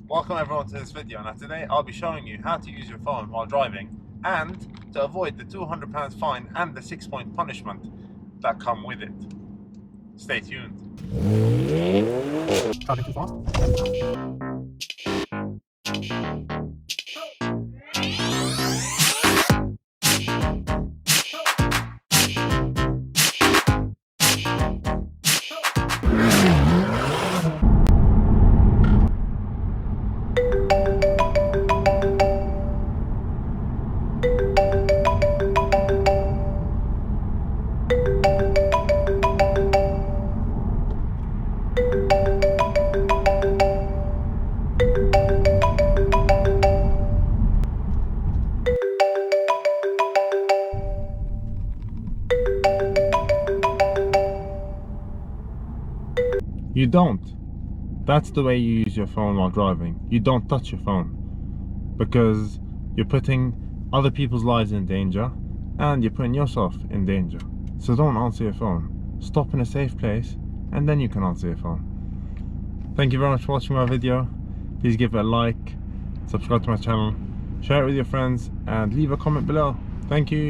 Welcome everyone to this video. Now today I'll be showing you how to use your phone while driving and to avoid the £200 fine and the 6-point punishment that come with it. Stay tuned. Driving too fast? You don't. That's the way you use your phone while driving. You don't touch your phone because you're putting other people's lives in danger and you're putting yourself in danger. So don't answer your phone. Stop in a safe place and then you can answer your phone. Thank you very much for watching my video. Please give it a like, subscribe to my channel, share it with your friends and leave a comment below. Thank you.